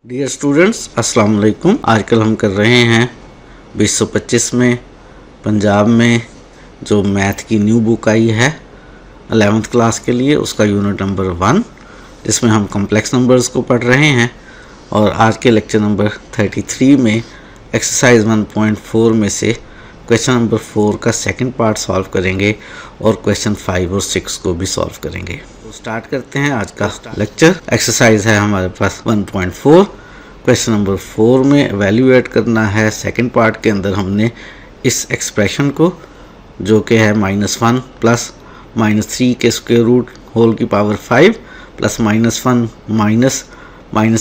Dear students, अस्सलाम वालेकुम। आजकल हम कर रहे हैं 2025 में पंजाब में जो मैथ की न्यू बुक आई है 11th क्लास के लिए, उसका यूनिट नंबर 1, जिसमें हम कॉम्प्लेक्स नंबर्स को पढ़ रहे हैं। और आज के लेक्चर नंबर 33 में एक्सरसाइज 1.4 में से क्वेश्चन नंबर 4 का सेकंड पार्ट सॉल्व करेंगे और क्वेश्चन 5 और 6 को भी सॉल्व करेंगे। तो स्टार्ट करते हैं आज का लेक्चर। एक्सरसाइज है हमारे पास 1.4। क्वेश्चन नंबर 4 में एवेल्यूएट करना है। सेकंड पार्ट के अंदर हमने इस एक्सप्रेशन को, जो कि है -1 प्लस -3 के स्क्वायर रूट होल की पावर 5 प्लस -1 माइनस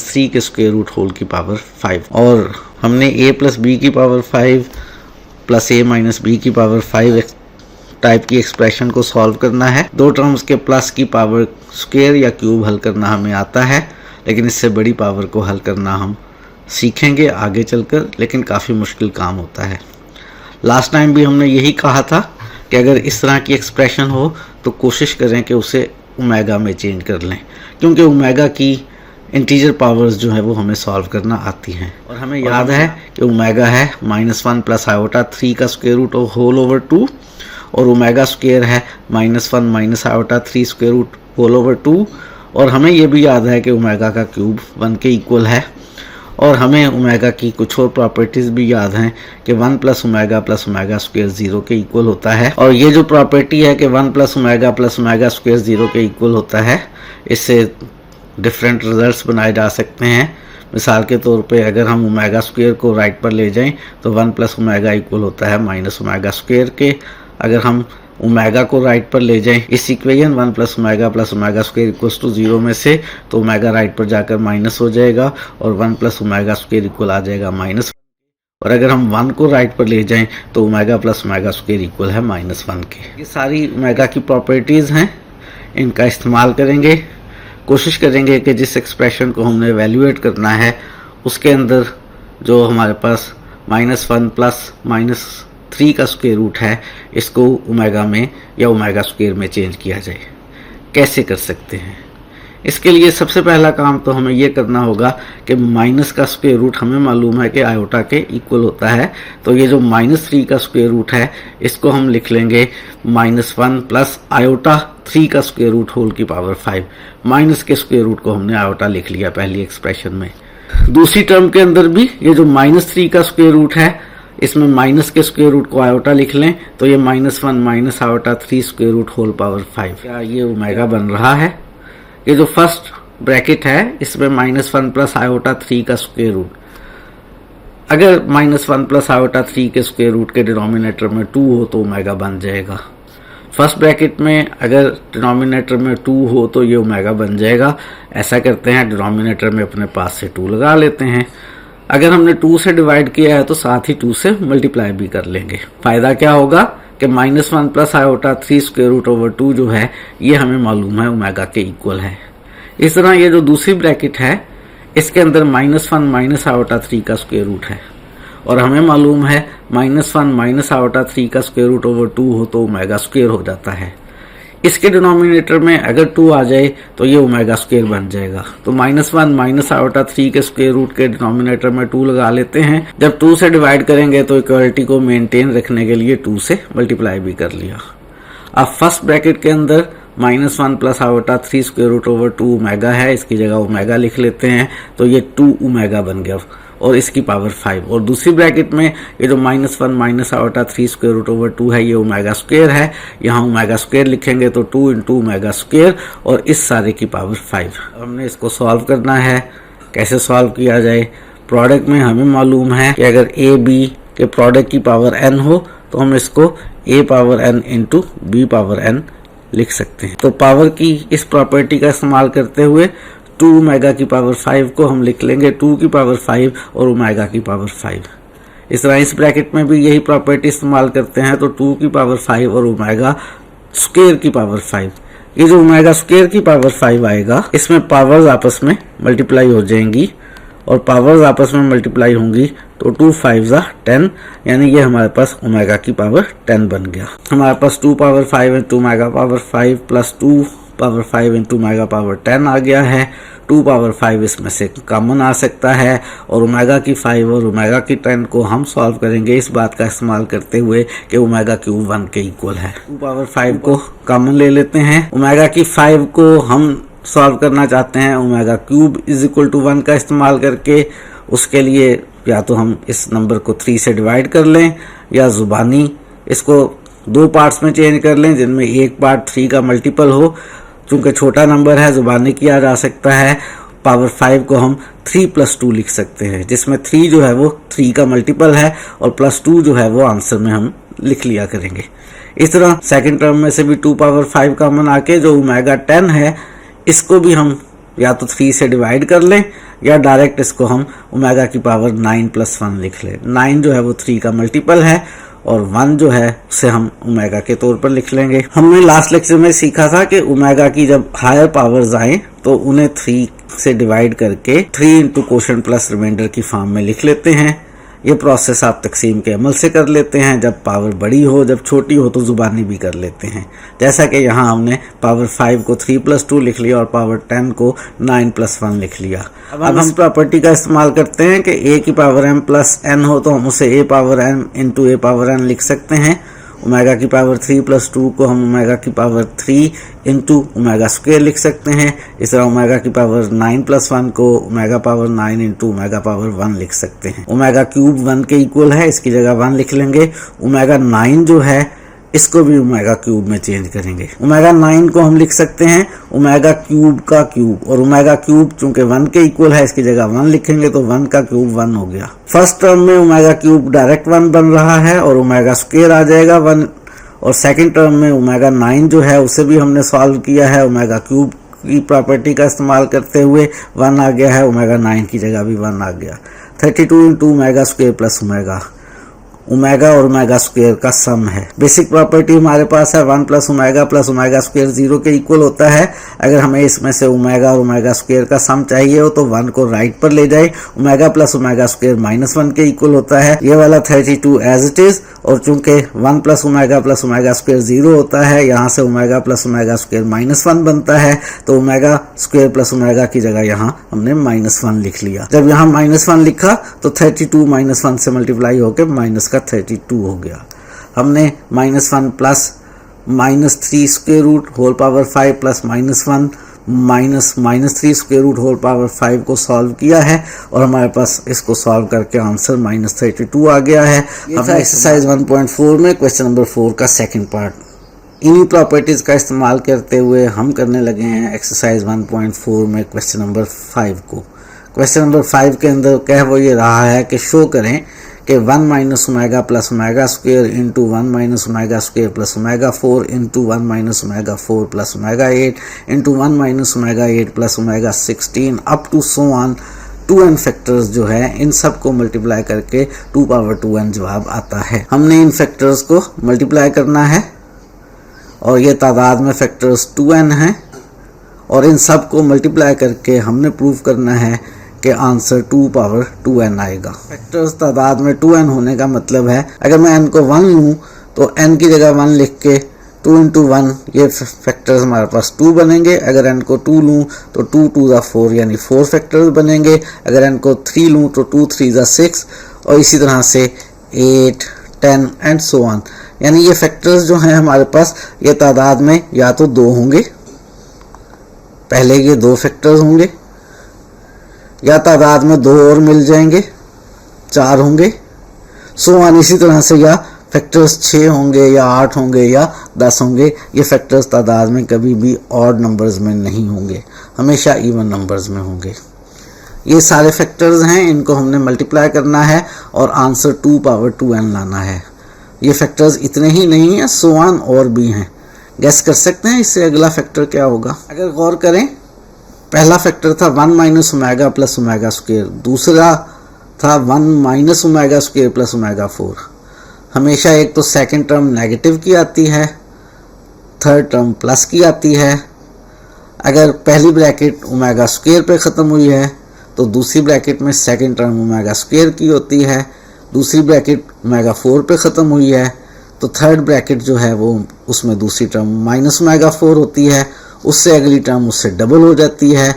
3 के स्क्वायर रूट होल की पावर 5, और हमने a प्लस बी की power 5 plus a minus B की पावर 5 टाइप की एक्सप्रेशन को सॉल्व करना है। दो टर्म्स के प्लस की पावर स्क्वायर या क्यूब हल करना हमें आता है, लेकिन इससे बड़ी पावर को हल करना हम सीखेंगे आगे चलकर, लेकिन काफ़ी मुश्किल काम होता है। लास्ट टाइम भी हमने यही कहा था कि अगर इस तरह की एक्सप्रेशन हो तो कोशिश करें कि उसे ओमेगा में चेंज कर लें, क्योंकि ओमेगा की इंटीजर पावर्स जो है वो हमें सॉल्व करना आती हैं। और हमें याद है कि ओमेगा है -1 प्लस आयोटा 3 का स्क्वायर रूट होल ओवर 2, और ओमेगा स्क्वायर है -1 minus iota 3 square root whole over 2, और हमें ये भी याद है कि ओमेगा का क्यूब 1 के इक्वल है। और हमें ओमेगा की कुछ और प्रॉपर्टीज़ भी याद हैं कि 1 प्लस ओमेगा स्क्वायर 0 के इक्वल होता है। और ये जो प्रॉपर्टी है कि 1 प्लस ओमेगा स्क्वायर 0 के इक्वल होता है, इससे डिफरेंट रिजल्ट्स बनाए जा सकते हैं। मिसाल के तौर पे अगर हम ओमेगा स्क्वायर को राइट पर ले जाएं तो 1 प्लस ओमेगा इक्वल होता है माइनस ओमेगा स्क्वायर के। अगर हम ओमेगा को राइट पर ले जाएं इस equation 1 plus omega square equals to 0 में से, तो ओमेगा राइट पर जाकर माइनस हो जाएगा और 1 प्लस ओमेगा स्क्वायर इक्वल आ जाएगा माइनस। और अगर हम 1 को राइट पर ले जाएं तो omega plus omega square equal है -1 के। ये सारी ओमेगा की प्रॉपर्टीज़ हैं, इनका इस्तेमाल करेंगे। कोशिश करेंगे कि जिस एक्सप्रेशन को हमने एवेल्यूएट करना है उसके अंदर जो हमारे पास -1 प्लस -3 का स्क्वायर रूट है, इसको ओमेगा में या ओमेगा स्क्वायर में चेंज किया जाए। कैसे कर सकते हैं? इसके लिए सबसे पहला काम तो हमें यह करना होगा कि माइनस का स्क्वायर रूट हमें मालूम है कि आयोटा के इक्वल होता है। तो ये जो -3 का स्क्वायर रूट है, इसको हम लिख लेंगे -1 प्लस आयोटा 3 का स्क्वायर रूट होल की पावर 5। माइनस के स्क्वायर रूट को हमने आयोटा लिख लिया पहली एक्सप्रेशन में। दूसरी टर्म के अंदर भी ये जो -3 का स्क्वायर रूट है, इसमें माइनस के स्क्वायर रूट को आयोटा लिख लें तो ये -1 minus iota 3 square root whole power 5। क्या ये ओमेगा बन रहा है? ये जो फर्स्ट ब्रैकेट है इसमें -1 प्लस आयोटा 3 का स्क्वायर रूट, अगर -1 प्लस आयोटा 3 के स्क्वायर रूट के डिनोमिनेटर में 2 हो तो ओमेगा बन जाएगा। फर्स्ट ब्रैकेट में अगर डिनोमिनेटर में 2 हो तो ये ओमेगा बन जाएगा। ऐसा करते हैं, डिनोमिनेटर में अपने पास से 2 लगा लेते हैं। अगर हमने 2 से डिवाइड किया है तो साथ ही 2 से मल्टीप्लाई भी कर लेंगे। फायदा क्या होगा कि -1 plus iota 3 square root over 2 जो है ये हमें मालूम है ओमेगा के इक्वल है। इस तरह ये जो दूसरी ब्रैकेट है इसके अंदर -1 माइनस आयोटा 3 का स्क्वायर रूट है, और हमें मालूम है -1 माइनस आयोटा 3 का स्क्वायर रूट ओवर 2 हो तो ओमेगा स्क्वायर हो जाता है। इसके डिनोमिनेटर में अगर 2 आ जाए तो ये ओमेगा स्क्वायर बन जाएगा। तो -1 माइनस आयोटा 3 के स्क्वायर रूट के डिनोमिनेटर में 2 लगा लेते हैं। जब 2 से डिवाइड करेंगे तो इक्वलिटी को मेंटेन रखने के लिए 2 से मल्टीप्लाई भी कर लिया। अब फर्स्ट ब्रैकेट के अंदर -1 plus iota 3 square root over 2 omega है, इसकी जगह ओमेगा लिख लेते हैं तो ये 2 ओमेगा बन गया और इसकी पावर 5। और दूसरी ब्रैकेट में ये जो -1 minus iota 3 square root over 2 है, ये ओमेगा स्क्वायर है। यहाँ ओमेगा स्क्वायर लिखेंगे तो 2 इंटू ओमेगा स्क्वायर और इस सारे की पावर 5। हमने इसको सॉल्व करना है। कैसे सॉल्व किया जाए? प्रोडक्ट में हमें मालूम है कि अगर a b के प्रोडक्ट की पावर n हो तो हम इसको a power n into b power n लिख सकते हैं। तो पावर की इस प्रॉपर्टी का इस्तेमाल करते हुए 2 ओमेगा की पावर 5 को हम लिख लेंगे 2 की पावर 5 और ओमेगा की पावर 5। इस तरह इस ब्रैकेट में भी यही प्रॉपर्टी इस्तेमाल करते हैं तो 2 की पावर 5 और ओमेगा स्क्वायर की पावर 5। ये जो ओमेगा स्क्वायर की पावर 5 आएगा, इसमें पावर्स आपस में मल्टीप्लाई हो जाएंगी, और पावर्स आपस में मल्टीप्लाई होंगी तो 2 5 जा 10, यानी ये हमारे पास ओमेगा की पावर 10 बन गया। हमारे पास 2 पावर 5 है, 2 omega power 5 plus 2 power 5 into omega power 10 आ गया है। 2 पावर 5 इसमें से कॉमन आ सकता है और ओमेगा की 5 और ओमेगा की 10 को हम सॉल्व करेंगे इस बात का इस्तेमाल करते हुए कि ओमेगा क्यूब 1 के इक्वल है। 2 पावर 5 को कॉमन ले लेते हैं। ओमेगा की 5 को हम सॉल्व करना चाहते हैं omega cube is equal to 1 का इस्तेमाल करके। उसके लिए या तो हम इस नंबर को 3 से डिवाइड कर लें या जुबानी इसको 2 पार्ट्स में चेंज कर लें जिनमें एक पार्ट 3 का मल्टीपल हो। चूंकि छोटा नंबर है जुबानी किया जा सकता है। पावर 5 को हम 3 + 2 लिख सकते हैं जिसमें 3 जो है वो 3 का मल्टीपल है और +2 जो है वो आंसर में हम लिख लिया करेंगे। इस तरह सेकंड टर्म में से भी 2 पावर 5 कॉमन आके जो ओमेगा 10 है इसको भी हम या तो 3 से डिवाइड कर लें या डायरेक्ट इसको हम ओमेगा की पावर 9 + 1 लिख लें। 9 जो है वो 3 का मल्टीपल है और 1 जो है उसे हम ओमेगा के तौर पर लिख लेंगे। हमने लास्ट लेक्चर में सीखा था कि ओमेगा की जब हायर पावर्स आए तो उन्हें 3 से डिवाइड करके 3 इंटू कोशेंट प्लस रिमाइंडर की फॉर्म में लिख लेते हैं। ये प्रोसेस आप तकसीम के अमल से कर लेते हैं। जब पावर बड़ी हो जब छोटी हो तो जुबानी भी कर लेते हैं। जैसा कि यहाँ हमने पावर 5 को 3 + 2 लिख लिया और पावर 10 को 9 + 1 लिख लिया। अब हम इस प्रॉपर्टी का इस्तेमाल करते हैं कि a की पावर m + n हो तो हम उसे a power m into a power n लिख सकते हैं। ओमेगा की पावर 3 + 2 को हम ओमेगा की पावर 3 इंटू ओमेगा स्क्वायर लिख सकते हैं। इस तरह ओमेगा की पावर 9 + 1 को omega power 9 into omega power 1 लिख सकते हैं। ओमेगा क्यूब 1 के इक्वल है, इसकी जगह 1 लिख लेंगे। ओमेगा 9 जो है इसको भी ओमेगा क्यूब में चेंज करेंगे। ओमेगा 9 को हम लिख सकते हैं ओमेगा क्यूब का क्यूब और ओमेगा क्यूब चूंकि 1 के इक्वल है इसकी जगह 1 लिखेंगे तो 1 का क्यूब 1 हो गया। फर्स्ट टर्म में ओमेगा क्यूब डायरेक्ट 1 बन रहा है और ओमेगा स्क्वायर आ जाएगा 1 और सेकंड टर्म में ओमेगा 9 जो है उसे भी हमने सॉल्व किया है ओमेगा क्यूब की प्रॉपर्टी का इस्तेमाल करते हुए 1 आ गया है। ओमेगा 9 की जगह भी 1 आ गया। 32 into omega square plus omega और ओमेगा स्क्वायर का सम है। बेसिक प्रॉपर्टी हमारे पास है 1 + ओमेगा स्क्वायर 0 के इक्वल होता है। अगर हमें इसमें से ओमेगा और ओमेगा स्क्वायर का सम चाहिए हो तो 1 को राइट पर ले जाए। ओमेगा + ओमेगा स्क्वायर -1 के इक्वल होता है। ये वाला 32 एज इट इज और चूंकि 1 + ओमेगा स्क्वायर 0 होता है यहाँ से ओमेगा + ओमेगा स्क्वायर -1 बनता है तो ओमेगा स्क्वायर प्लस ओमेगा की जगह यहाँ हमने -1 लिख लिया। जब यहाँ -1 लिखा तो 32 -1 से मल्टीप्लाई होकर माइनस का 32 हो गया। हमने -1 plus -3 square root whole power 5 plus -1 minus -3 square root whole power 5 को सॉल्व किया है और हमारे पास इसको सॉल्व करके आंसर -32 आ गया है। हमने एक्सरसाइज 1.4 में क्वेश्चन नंबर 4 का सेकंड पार्ट इन्हीं प्रॉपर्टीज का इस्तेमाल करते हुए हम करने लगे हैं एक्सरसाइज 1.4 में क्वेश्चन नंबर 5 को। क्वेश्चन नंबर 5 के अंदर कह वो ये रहा है कि शो करें कि 1 - omega plus omega square into 1 - omega square plus omega 4 into 1 - omega 4 plus omega 8 into 1 - omega 8 plus omega 16 up to so on 2n factors जो है इन सब को मल्टीप्लाई करके 2 पावर 2n जवाब आता है। हमने इन फैक्टर्स को मल्टीप्लाई करना है और ये तादाद में फैक्टर्स 2n हैं और इन सब को मल्टीप्लाई करके हमने प्रूव करना है कि आंसर 2 पावर 2n आएगा। फैक्टर्स तादाद में 2n होने का मतलब है अगर मैं n को 1 लूँ तो n की जगह 1 लिख के 2 इंटू 1 ये फैक्टर्स हमारे पास 2 बनेंगे। अगर n को 2 लूँ तो 2 2 ज़ा 4 यानी 4 फैक्टर्स बनेंगे। अगर n को 3 लूँ तो 2 3 ज़ा 6 और इसी तरह से 8 10 एंड सो ऑन। यानी ये फैक्टर्स जो हैं हमारे पास ये तादाद में या तो 2 होंगे, पहले ये 2 फैक्टर्स होंगे, या तादाद में 2 और मिल जाएंगे 4 होंगे, सो ऑन। इसी तरह से या फैक्टर्स 6 होंगे या 8 होंगे या 10 होंगे। ये फैक्टर्स तादाद में कभी भी ऑड नंबर्स में नहीं होंगे, हमेशा इवन नंबर्स में होंगे। ये सारे फैक्टर्स हैं, इनको हमने मल्टीप्लाई करना है और आंसर 2 पावर 2n लाना है। ये फैक्टर्स इतने ही नहीं हैं, सो ऑन और भी हैं। गैस कर सकते हैं इससे अगला फैक्टर क्या होगा? अगर गौर करें पहला फैक्टर था 1 - ओमेगा प्लस ओमेगा स्क्वायर, दूसरा था 1 - ओमेगा स्क्वायर प्लस ओमेगा 4। हमेशा एक तो सेकंड टर्म नेगेटिव की आती है, थर्ड टर्म प्लस की आती है। अगर पहली ब्रैकेट ओमेगा स्क्वायर पे ख़त्म हुई है तो दूसरी ब्रैकेट में सेकंड टर्म ओमेगा स्क्वायर की होती है। दूसरी ब्रैकेट ओमेगा 4 पे ख़त्म हुई है तो थर्ड ब्रैकेट जो है वो उसमें दूसरी टर्म -ओमेगा 4 होती है उससे अगली टर्म उससे डबल हो जाती है।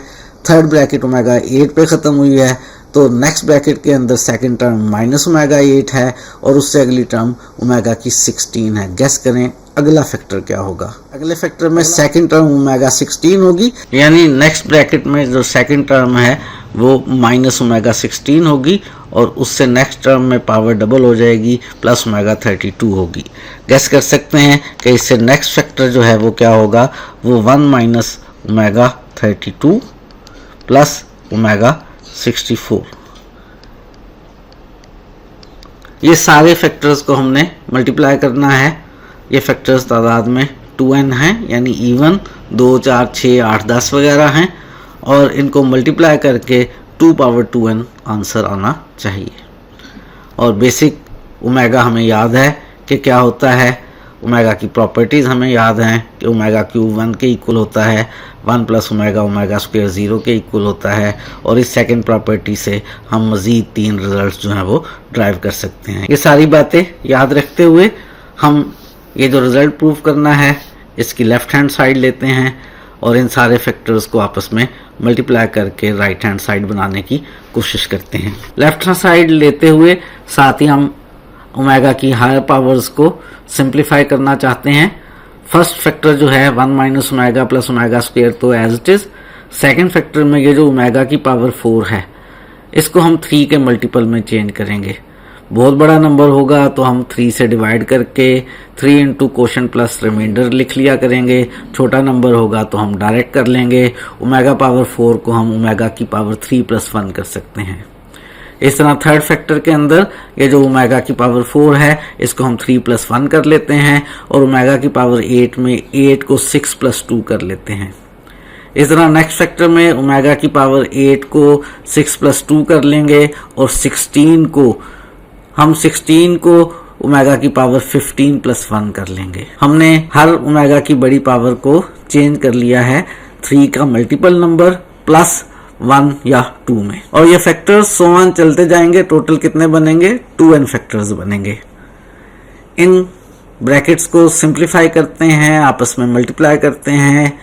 थर्ड ब्रैकेट ओमेगा 8 पे ख़त्म हुई है, तो नेक्स्ट ब्रैकेट के अंदर सेकंड टर्म माइनस ओमेगा 8 है और उससे अगली टर्म ओमेगा की 16 है। गेस करें अगला फैक्टर क्या होगा? अगले फैक्टर में सेकंड टर्म ओमेगा 16 होगी, यानी नेक्स्ट ब्रैकेट में जो सेकंड टर्म है वो माइनस ओमेगा 16 होगी और उससे नेक्स्ट टर्म में पावर डबल हो जाएगी, प्लस ओमेगा 32 होगी। गेस कर सकते हैं कि इससे नेक्स्ट फैक्टर जो है वो क्या होगा? वो 1 माइनस ओमेगा 32 प्लस ओमेगा 64। ये सारे फैक्टर्स को हमने मल्टीप्लाई करना है। ये फैक्टर्स तादाद में 2n हैं, यानी इवन 2, 4, 6, 8, 10 वगैरह हैं, और इनको मल्टीप्लाई करके 2 पावर 2n आंसर आना चाहिए। और बेसिक ओमेगा हमें याद है कि क्या होता है, ओमेगा की प्रॉपर्टीज़ हमें याद हैं कि ओमेगा क्यूब 1 के इक्वल होता है, 1 प्लस ओमेगा ओमेगा स्क्वायर 0 के इक्वल होता है, और इस सेकंड प्रॉपर्टी से हम मज़ीद 3 रिजल्ट्स जो हैं वो ड्राइव कर सकते हैं। ये सारी बातें याद रखते हुए हम ये जो रिज़ल्ट प्रूव करना है इसकी लेफ़्ट हैंड साइड लेते हैं और इन सारे फैक्टर्स को आपस में मल्टीप्लाई करके राइट हैंड साइड बनाने की कोशिश करते हैं। लेफ़्ट हैंड साइड लेते हुए साथ ही हम ओमेगा की हायर पावर्स को सिंप्लीफाई करना चाहते हैं। फर्स्ट फैक्टर जो है 1 minus omega plus omega square तो as it is. Second factor में ये जो ओमेगा की पावर 4 है इसको हम 3 के मल्टीपल में चेंज करेंगे। बहुत बड़ा नंबर होगा तो हम 3 से डिवाइड करके 3 इंटू क्वोशंट प्लस रिमाइंडर लिख लिया करेंगे। छोटा नंबर होगा तो हम डायरेक्ट कर लेंगे। ओमेगा पावर 4 को हम ओमेगा की पावर 3 प्लस 1 कर सकते हैं। इस तरह थर्ड फैक्टर के अंदर ये जो ओमेगा की पावर 4 है इसको हम 3 प्लस 1 कर लेते हैं और ओमेगा की पावर 8 में 8 को 6 प्लस 2 कर लेते हैं। इस तरह नेक्स्ट फैक्टर में ओमेगा की पावर 8 को 6 प्लस 2 कर लेंगे और 16 को ओमेगा की पावर 15 प्लस 1 कर लेंगे। हमने हर ओमेगा की बड़ी पावर को चेंज कर लिया है 3 का मल्टीपल नंबर प्लस 1 या 2 में, और ये फैक्टर्स सो ऑन चलते जाएंगे। टोटल कितने बनेंगे? 2n फैक्टर्स बनेंगे। इन ब्रैकेट्स को सिंप्लीफाई करते हैं, आपस में मल्टीप्लाई करते हैं।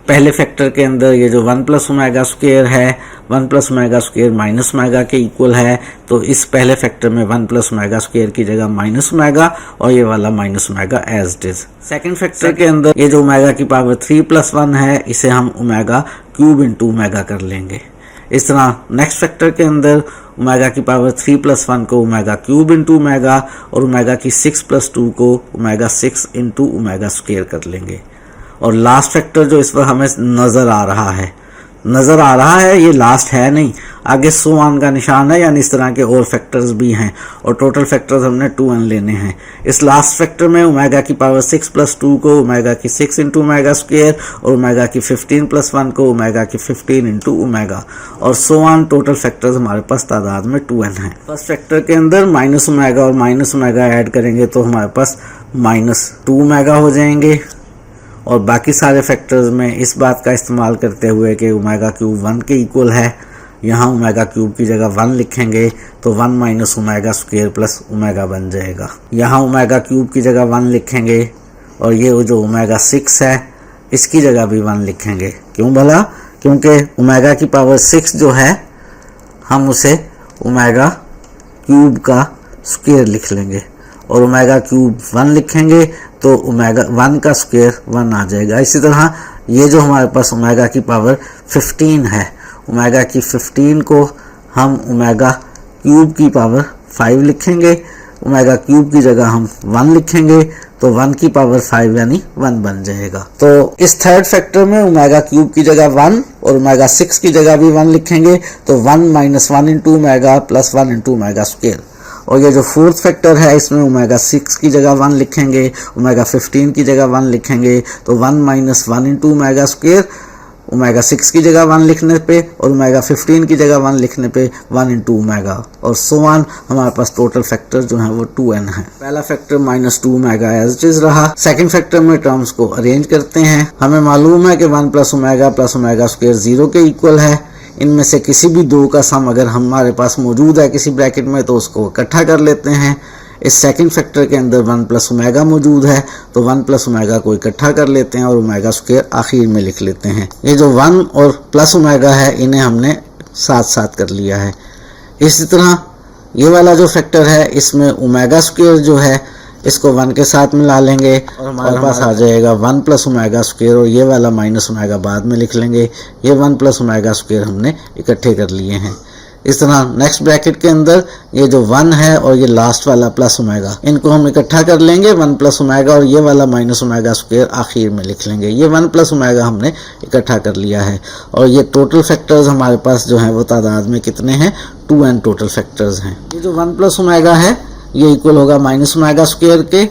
पहले फैक्टर के अंदर ये जो 1 प्लस ओमेगा स्क्वायर है, 1 plus omega square minus omega के इक्वल है, तो इस पहले फैक्टर में 1 प्लस ओमेगा स्क्वायर की जगह माइनस ओमेगा और ये वाला minus omega as it is. Second factor के अंदर ये जो ओमेगा की पावर 3 प्लस 1 है इसे हम ओमेगा क्यूब इंटू ओमेगा कर लेंगे। इस तरह नेक्स्ट फैक्टर के अंदर ओमेगा की पावर 3 प्लस 1 को ओमेगा क्यूब इंटू ओमेगा और ओमेगा की 6 प्लस 2 को ओमेगा 6 इंटू ओमेगा स्क्वायर कर लेंगे। और लास्ट फैक्टर जो इस पर हमें नज़र आ रहा है ये लास्ट है नहीं, आगे सो ऑन का निशान है, यानी इस तरह के और फैक्टर्स भी हैं और टोटल फैक्टर्स हमने 2n लेने हैं। इस लास्ट फैक्टर में ओमेगा की पावर 6 प्लस 2 को ओमेगा की 6 इंटू ओमेगा स्क्वायर और ओमेगा की 15 प्लस 1 को ओमेगा की 15 इंटू ओमेगा और सो ऑन। टोटल फैक्टर्स हमारे पास तादाद में 2n है। फर्स्ट फैक्टर के अंदर माइनस ओमेगा और माइनस ओमेगा ऐड करेंगे तो हमारे पास माइनस 2 ओमेगा हो जाएंगे, और बाकी सारे फैक्टर्स में इस बात का इस्तेमाल करते हुए कि ओमेगा क्यूब 1 के इक्वल है, यहाँ ओमेगा क्यूब की जगह 1 लिखेंगे तो 1 minus omega square plus omega बन जाएगा। यहाँ ओमेगा क्यूब की जगह 1 लिखेंगे और ये जो ओमेगा 6 है इसकी जगह भी 1 लिखेंगे। क्यों भला? क्योंकि ओमेगा की पावर 6 जो है हम उसे ओमेगा क्यूब का स्क्वायर लिख लेंगे और ओमेगा क्यूब 1 लिखेंगे तो ओमेगा 1 का स्क्वायर 1 आ जाएगा। इसी तरह ये जो हमारे पास ओमेगा की पावर 15 है, ओमेगा की 15 को हम ओमेगा क्यूब की पावर 5 लिखेंगे, ओमेगा क्यूब की जगह हम 1 लिखेंगे तो 1 की पावर 5 यानी 1 बन जाएगा। तो इस थर्ड फैक्टर में ओमेगा क्यूब की जगह 1 और ओमेगा 6 की जगह भी 1 लिखेंगे तो 1 minus 1 into omega plus 1 into omega square. और ये जो फोर्थ फैक्टर है इसमें ओमेगा 6 की जगह 1 लिखेंगे, ओमेगा 15 की जगह 1 लिखेंगे तो 1 minus 1 into omega square, omega 6 की जगह 1 लिखने पे और ओमेगा 15 की जगह 1 लिखने पे 1 इंटू ओमेगा और सो ऑन। हमारे पास टोटल फैक्टर जो है वो 2n है। पहला factor minus 2 omega as it is रहा। सेकंड फैक्टर में टर्म्स को अरेंज करते हैं। हमें मालूम है कि 1 प्लस ओमेगा स्क्वायर 0 के इक्वल है। इनमें से किसी भी दो का सम अगर हमारे पास मौजूद है किसी ब्रैकेट में तो उसको इकट्ठा कर लेते हैं। इस सेकंड फैक्टर के अंदर 1 प्लस ओमेगा मौजूद है, तो 1 प्लस ओमेगा को इकट्ठा कर लेते हैं और ओमेगा स्क्वायर आखिर में लिख लेते हैं। ये जो 1 और प्लस ओमेगा है इन्हें हमने साथ साथ कर लिया है। इसी तरह ये वाला जो फैक्टर है इसमें ओमेगा स्क्वायर जो है इसको 1 के साथ मिला लेंगे और हमारे पास आ जाएगा 1 प्लस ओमेगा स्क्वायर, और ये वाला माइनस ओमेगा बाद में लिख लेंगे। ये 1 प्लस ओमेगा स्क्वायर हमने इकट्ठे कर लिए हैं। इस तरह नेक्स्ट ब्रैकेट के अंदर ये जो 1 है और ये लास्ट वाला प्लस ओमेगा, इनको हम इकट्ठा कर लेंगे 1 प्लस ओमेगा, और ये वाला माइनस ओमेगा स्क्वायर आखिर में लिख लेंगे। ये 1 प्लस ओमेगा हमने इकट्ठा कर लिया है। और ये टोटल फैक्टर्स हमारे पास जो हैं वो तादाद में कितने हैं, 2n टोटल फैक्टर्स हैं। ये जो 1 प्लस ओमेगा है ये इक्वल होगा माइनस ओमेगा स्क्वायर के,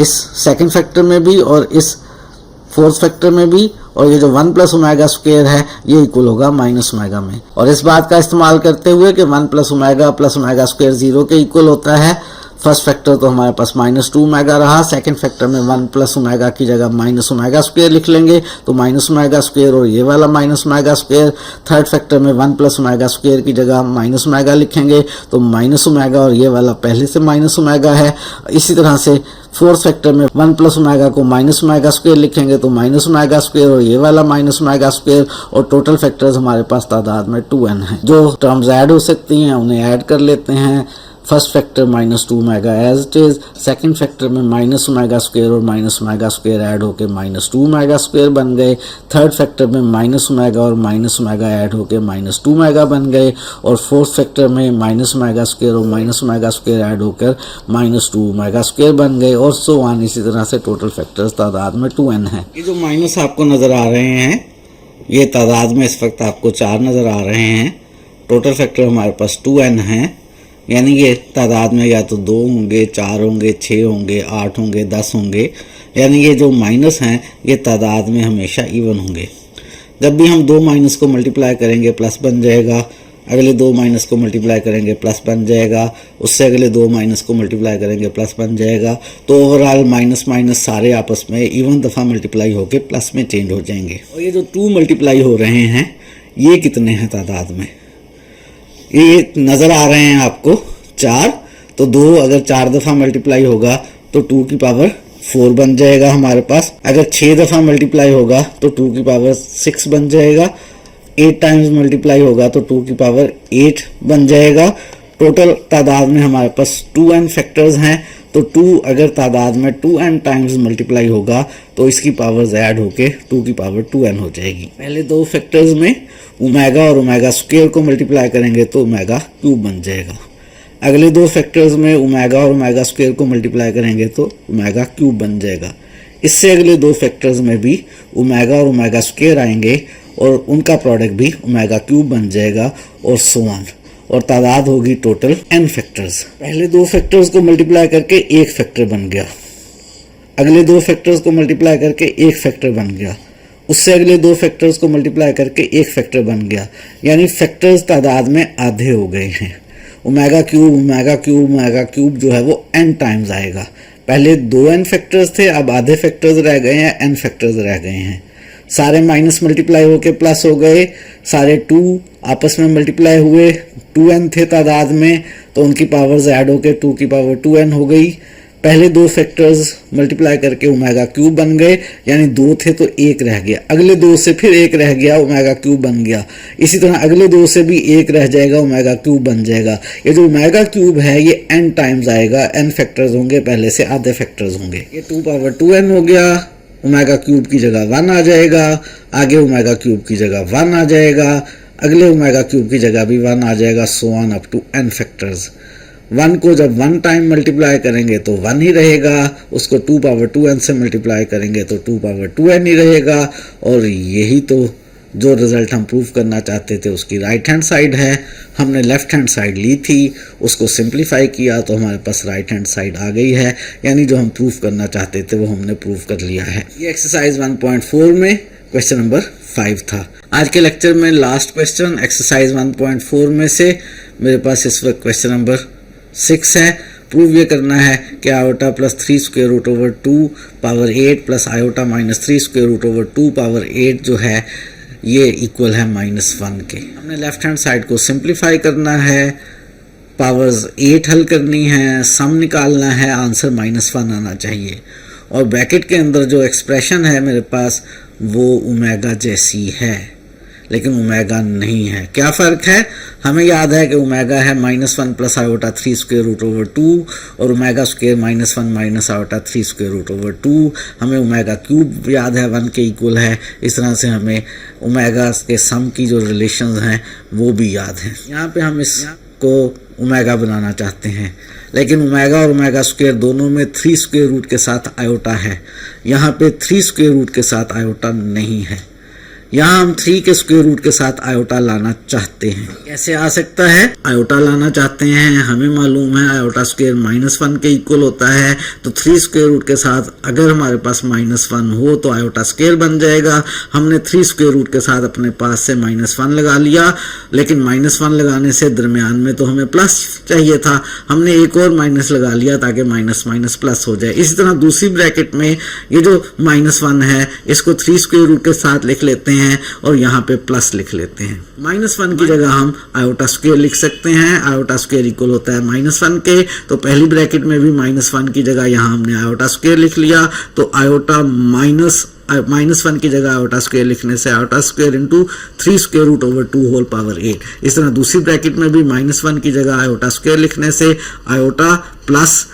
इस सेकंड फैक्टर में भी और इस फोर्थ फैक्टर में भी, और ये जो 1 प्लस ओमेगा स्क्वायर है ये इक्वल होगा माइनस ओमेगा में। और इस बात का इस्तेमाल करते हुए कि 1 प्लस ओमेगा स्क्वायर 0 के इक्वल होता है, फर्स्ट फैक्टर तो हमारे पास -2 ओमेगा रहा, सेकंड फैक्टर में 1 प्लस ओमेगा की जगह माइनस ओमेगा स्क्वायर लिख लेंगे, तो माइनस ओमेगा स्क्वायर और ये वाला minus omega square. Third factor में 1 प्लस ओमेगा स्क्वायर की जगह माइनस ओमेगा लिखेंगे, तो माइनस ओमेगा और ये वाला पहले से माइनस ओमेगा है। इसी तरह से फोर्थ फैक्टर में 1 प्लस ओमेगा को माइनस ओमेगा स्क्वायर लिखेंगे, तो माइनस ओमेगा स्क्वायर और ये वाला माइनस ओमेगा स्क्वायर, और टोटल फैक्टर्स हमारे पास तादाद में 2n है। जो टर्म्स ऐड हो सकती हैं उन्हें ऐड कर लेते हैं। First factor -2 omega as it is, second factor में माइनस ओमेगा स्क्वायर और माइनस ओमेगा स्क्वायर ऐड होके -2 ओमेगा स्क्वायर बन गए। थर्ड फैक्टर में माइनस ओमेगा और माइनस ओमेगा ऐड होके -2 ओमेगा बन गए, और फोर्थ फैक्टर में माइनस ओमेगा स्क्वायर और माइनस ओमेगा स्क्वायर ऐड होकर -2 ओमेगा स्क्वायर बन गए, और सो ऑन। इसी तरह से टोटल फैक्टर्स तादाद में 2n है। ये जो माइनस आपको नजर आ रहे हैं ये तादाद में इस वक्त आपको 4 नजर आ रहे हैं। टोटल फैक्टर हमारे पास 2n है, यानी ये तादाद में या तो 2 होंगे, 4 होंगे, 6 होंगे, 8 होंगे, 10 होंगे। यानी ये जो माइनस हैं ये तादाद में हमेशा इवन होंगे। जब भी हम 2 माइनस को मल्टीप्लाई करेंगे प्लस बन जाएगा, अगले 2 माइनस को मल्टीप्लाई करेंगे प्लस बन जाएगा, उससे अगले 2 माइनस को मल्टीप्लाई करेंगे प्लस बन जाएगा। तो ओवरऑल माइनस माइनस सारे आपस में इवन दफ़ा मल्टीप्लाई होकर प्लस में चेंज हो जाएंगे। और ये जो 2 मल्टीप्लाई हो रहे हैं ये कितने हैं तादाद में, ये नज़र आ रहे हैं आपको 4। तो 2 अगर 4 दफ़ा मल्टीप्लाई होगा तो 2 की पावर 4 बन जाएगा हमारे पास। अगर 6 दफ़ा मल्टीप्लाई होगा तो 2 की पावर 6 बन जाएगा। 8 टाइम्स मल्टीप्लाई होगा तो 2 की पावर 8 बन जाएगा। टोटल तादाद में हमारे पास 2n फैक्टर्स हैं, तो 2 अगर तादाद में 2n टाइम्स मल्टीप्लाई होगा तो इसकी पावर्स ऐड होके 2 की पावर 2n हो जाएगी। पहले 2 फैक्टर्स में ओमेगा और ओमेगा स्क्वायर को मल्टीप्लाई करेंगे तो ओमेगा क्यूब बन जाएगा। अगले 2 फैक्टर्स में ओमेगा और ओमेगा स्क्वायर को मल्टीप्लाई करेंगे तो ओमेगा क्यूब बन जाएगा। इससे अगले 2 फैक्टर्स में भी ओमेगा और ओमेगा स्क्वायर आएंगे और उनका प्रोडक्ट भी ओमेगा क्यूब बन जाएगा, और सो ऑन। और तादाद होगी टोटल n फैक्टर्स। पहले 2 फैक्टर्स को मल्टीप्लाई करके एक फैक्टर बन गया, अगले 2 फैक्टर्स को मल्टीप्लाई करके एक फैक्टर बन गया, उससे अगले 2 फैक्टर्स को मल्टीप्लाई करके एक फैक्टर बन गया। यानी फैक्टर्स तादाद में आधे हो गए हैं। Omega cube omega cube omega cube जो है वो n टाइम्स आएगा। पहले 2n फैक्टर्स थे, अब आधे फैक्टर्स रह गए हैं, n फैक्टर्स रह गए हैं। सारे माइनस मल्टीप्लाई होके प्लस हो गए, सारे 2 आपस में मल्टीप्लाई हुए, 2n थे तादाद में तो उनकी पावर्स ऐड होके 2 की पावर 2n हो गई। पहले 2 फैक्टर्स मल्टीप्लाई करके ओमेगा क्यूब बन गए, यानी 2 थे तो 1 रह गया, अगले 2 से फिर 1 रह गया, ओमेगा क्यूब बन गया। इसी तरह अगले 2 से भी 1 रह जाएगा, ओमेगा क्यूब बन जाएगा। ये जो ओमेगा क्यूब है ये n टाइम्स आएगा, n फैक्टर्स होंगे, पहले से आधे फैक्टर्स होंगे। ये 2 पावर 2n हो गया, ओमेगा क्यूब की जगह 1 आ जाएगा, आगे ओमेगा क्यूब की जगह 1 आ जाएगा, अगले ओमेगा क्यूब की जगह भी 1 आ जाएगा, so on up to n factors. 1 को जब 1 टाइम मल्टीप्लाई करेंगे तो 1 ही रहेगा, उसको 2 पावर 2n से मल्टीप्लाई करेंगे तो 2 पावर 2n ही रहेगा। और यही तो जो रिजल्ट हम प्रूव करना चाहते थे उसकी राइट हैंड साइड है। हमने लेफ्ट हैंड साइड ली थी, उसको सिंप्लीफाई किया तो हमारे पास राइट हैंड साइड आ गई है, यानी जो हम प्रूव करना चाहते थे वो हमने प्रूव कर लिया है। ये एक्सरसाइज 1.4 में क्वेश्चन नंबर 5 था। आज के लेक्चर में लास्ट क्वेश्चन एक्सरसाइज 1.4 में से मेरे पास इस वक्त क्वेश्चन नंबर 6 है। प्रूव ये करना है कि iota plus 3 square root over 2 power 8 plus iota minus 3 square root over 2 power 8 जो है ये इक्वल है -1 के। हमने लेफ्ट हैंड साइड को सिंप्लीफाई करना है, पावर्स 8 हल करनी है, सम निकालना है, आंसर -1 आना चाहिए। और ब्रैकेट के अंदर जो एक्सप्रेशन है मेरे पास वो ओमेगा जैसी है, लेकिन ओमेगा नहीं है। क्या फ़र्क है? हमें याद है कि ओमेगा है -1 plus iota 3 square root over 2 और omega square -1 minus iota 3 square root over 2। हमें ओमेगा क्यूब याद है 1 के इक्वल है। इस तरह से हमें ओमेगा के सम की जो रिलेशंस हैं वो भी याद हैं। यहाँ पे हम इसको ओमेगा बनाना चाहते हैं, लेकिन ओमेगा और ओमेगा स्क्वायर दोनों में 3 स्क्वायर रूट के साथ आयोटा है। यहाँ पे 3 स्क्वायर रूट के साथ आयोटा नहीं है। यहाँ हम 3 के स्क्वायर रूट के साथ आयोटा लाना चाहते हैं। कैसे आ सकता है? आयोटा लाना चाहते हैं, हमें मालूम है आयोटा स्क्वायर -1 के इक्वल होता है, तो 3 स्क्वायर रूट के साथ अगर हमारे पास -1 हो तो आयोटा स्क्वायर बन जाएगा। हमने 3 स्क्वायर रूट के साथ अपने पास से -1 लगा लिया, लेकिन -1 लगाने से दरमियान में तो हमें प्लस चाहिए था, हमने एक और माइनस लगा लिया ताकि माइनस माइनस प्लस हो जाए। इसी तरह दूसरी ब्रैकेट में ये जो -1 है इसको 3 स्क्वायर रूट के साथ लिख लेते हैं और यहाँ पे प्लस लिख लेते हैं। -1 की जगह हम आयोटा स्क्वायर लिख सकते हैं। आयोटा स्क्वायर इक्वल होता है -1 के, तो पहली ब्रैकेट में भी -1 की जगह यहाँ हमने आयोटा स्क्वायर लिख लिया, तो आयोटा -1 की जगह आयोटा स्क्वायर लिखने से iota square into 3 square root over 2 whole power 8। इस तरह दूसरी ब्रैकेट में भी -1 की जगह आयोटा स्क्वायर लिखने से iota plus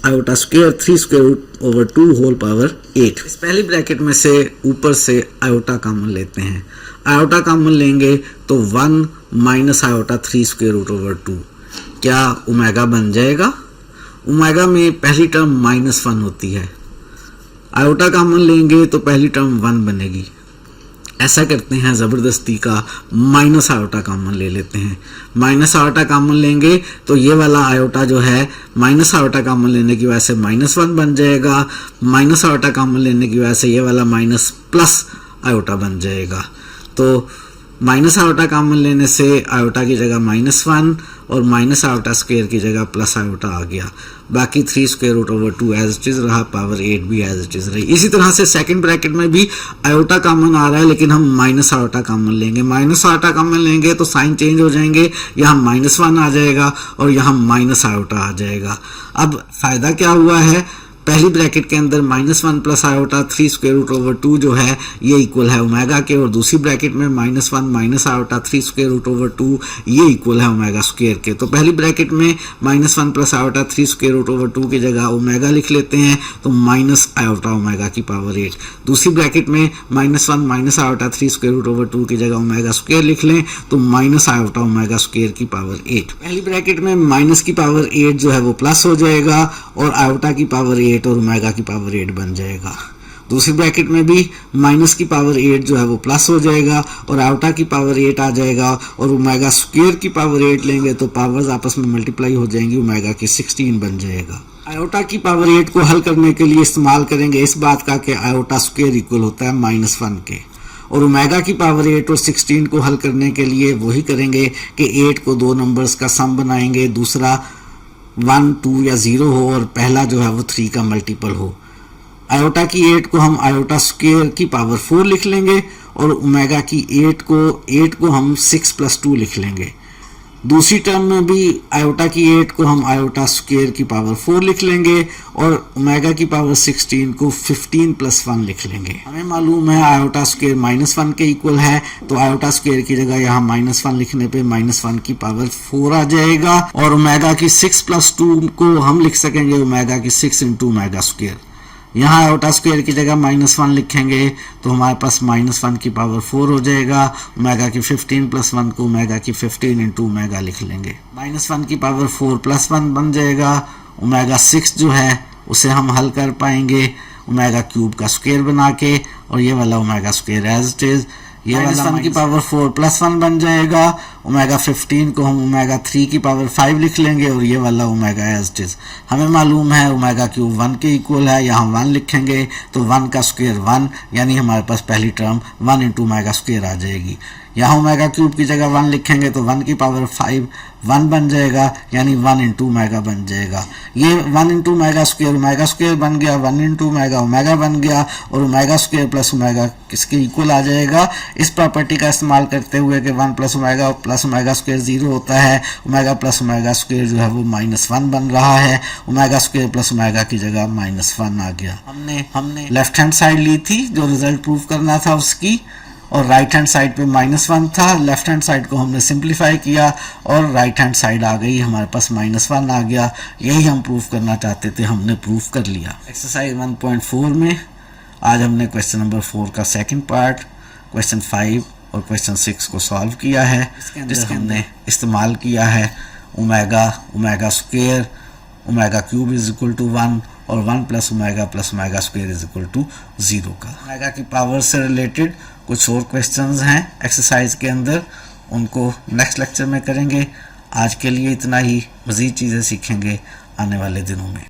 iota square 3 square root over 2 whole power 8। इस पहली ब्रैकेट में से ऊपर से आयोटा कॉमन लेते हैं। आयोटा कॉमन लेंगे तो 1 minus iota 3 square root over 2। क्या ओमेगा बन जाएगा? ओमेगा में पहली टर्म -1 होती है, आयोटा कॉमन लेंगे तो पहली टर्म 1 बनेगी। ऐसा करते हैं ज़बरदस्ती का माइनस आयोटा कॉमन ले लेते हैं। माइनस आयोटा कॉमन लेंगे तो ये वाला आयोटा जो है माइनस आयोटा कॉमन लेने की वजह से -1 बन जाएगा। माइनस आयोटा कॉमन लेने की वजह से ये वाला माइनस प्लस आयोटा बन जाएगा। तो माइनस आयोटा कॉमन लेने से आयोटा की जगह -1 और माइनस आयोटा स्क्वायर की जगह प्लस आयोटा आ गया। बाकी 3 square root over 2 as it is रहा, पावर 8 भी एज इट इज रही। इसी तरह से सेकंड ब्रैकेट में भी आयोटा कॉमन आ रहा है, लेकिन हम माइनस आयोटा कॉमन लेंगे। माइनस आयोटा कॉमन लेंगे तो साइन चेंज हो जाएंगे, यहाँ -1 आ जाएगा और यहाँ माइनस आयोटा आ जाएगा। अब फायदा क्या हुआ है? पहली ब्रैकेट के अंदर -1 plus iota 3 square root over 2 जो है ये इक्वल है ओमेगा के, और दूसरी ब्रैकेट में -1 minus iota 3 square root over 2 ये इक्वल है ओमेगा स्क्वायर के। तो पहली ब्रैकेट में -1 plus iota 3 square root over 2 की जगह ओमेगा लिख लेते हैं, तो माइनस आयोटा ओमेगा की पावर 8। दूसरी ब्रैकेट में -1 minus iota 3 square root over 2 की जगह ओमेगा स्क्वायर लिख लें तो माइनस आयोटा ओमेगा स्क्वायर की पावर 8। पहली ब्रैकेट में माइनस की पावर 8 जो है वो प्लस हो जाएगा और आयोटा की पावर 8 और ओमेगा की पावर 8 बन जाएगा। दूसरी ब्रैकेट में भी माइनस की पावर 8 जो है वो प्लस हो जाएगा और आयोटा की पावर 8 आ जाएगा, और ओमेगा स्क्वायर की पावर 8 लेंगे तो पावर्स आपस में मल्टीप्लाई हो जाएंगी, ओमेगा की 16 बन जाएगा। आयोटा की पावर 8 को हल करने के लिए इस्तेमाल करेंगे इस बात का कि आयोटा स्क्वायर इक्वल होता है -1 के, और ओमेगा की पावर 8 और 16 को हल करने के लिए वही करेंगे कि 8 को 2 नंबर्स का सम बनाएंगे, दूसरा 1, 2 या 0 हो और पहला जो है वो 3 का मल्टीपल हो। आयोटा की 8 को हम आयोटा स्क्वायर की पावर 4 लिख लेंगे और ओमेगा की 8 को हम 6 + 2 लिख लेंगे। दूसरी टर्म में भी आयोटा की 8 को हम आयोटा स्क्वायर की पावर 4 लिख लेंगे और ओमेगा की पावर 16 को 15 + 1 लिख लेंगे। हमें मालूम है आयोटा स्क्वायर -1 के इक्वल है, तो आयोटा स्क्वायर की जगह यहाँ -1 लिखने पे -1 की पावर 4 आ जाएगा, और ओमेगा की 6 + 2 को हम लिख सकेंगे ओमेगा की 6 × ओमेगा स्क्वायर। यहाँ आयोटा स्क्वायर की जगह -1 लिखेंगे तो हमारे पास -1 की पावर 4 हो जाएगा। ओमेगा की 15 + 1 को ओमेगा की 15 × ओमेगा लिख लेंगे, -1 की पावर 4 + 1 बन जाएगा। ओमेगा 6 जो है उसे हम हल कर पाएंगे ओमेगा क्यूब का स्क्वायर बना के, और ये वाला omega square as it is, ये वाला -1 की पावर 4 + 1 बन जाएगा। ओमेगा 15 को हम ओमेगा 3 की पावर 5 लिख लेंगे और ये वाला ओमेगा एज इट इज। हमें मालूम है ओमेगा क्यूब 1 के इक्वल है, यहाँ 1 लिखेंगे तो 1 का स्क्वायर 1, यानी हमारे पास पहली टर्म 1 × ओमेगा स्क्वायर आ जाएगी। यहाँ ओमेगा क्यूब की जगह 1 लिखेंगे तो 1 की पावर 5 1 बन जाएगा, यानी 1 × ओमेगा बन जाएगा। ये 1 × ओमेगा स्क्वायर बन गया, 1 × ओमेगा बन गया, और ओमेगा स्क्वायर + ओमेगा किसके इक्वल आ जाएगा। इस प्रॉपर्टी का इस्तेमाल करते हुए कि 1 + ओमेगा + प्लस ओमेगा स्क्वायर 0 होता है, ओमेगा प्लस ओमेगा स्क्वायर जो है वो -1 बन रहा है, ओमेगा स्क्वायर प्लस ओमेगा की जगह -1 आ गया। हमने लेफ्ट हैंड साइड ली थी जो रिजल्ट प्रूव करना था उसकी, और राइट हैंड साइड पे -1 था। लेफ्ट हैंड साइड को हमने सिंप्लीफाई किया और राइट हैंड साइड आ गई, हमारे पास -1 आ गया। यही हम प्रूफ करना चाहते थे, हमने प्रूफ कर लिया। एक्सरसाइज 1.4 में आज हमने क्वेश्चन नंबर 4 का सेकंड पार्ट, क्वेश्चन 5 और क्वेश्चन 6 को सॉल्व किया है, जिसके हमने इस्तेमाल किया है omega square omega cube is equal to 1 और 1 plus omega square is equal to 0 का। ओमेगा की पावर से रिलेटेड कुछ और क्वेश्चंस हैं एक्सरसाइज के अंदर, उनको नेक्स्ट लेक्चर में करेंगे। आज के लिए इतना ही, मज़ीद चीज़ें सीखेंगे आने वाले दिनों में।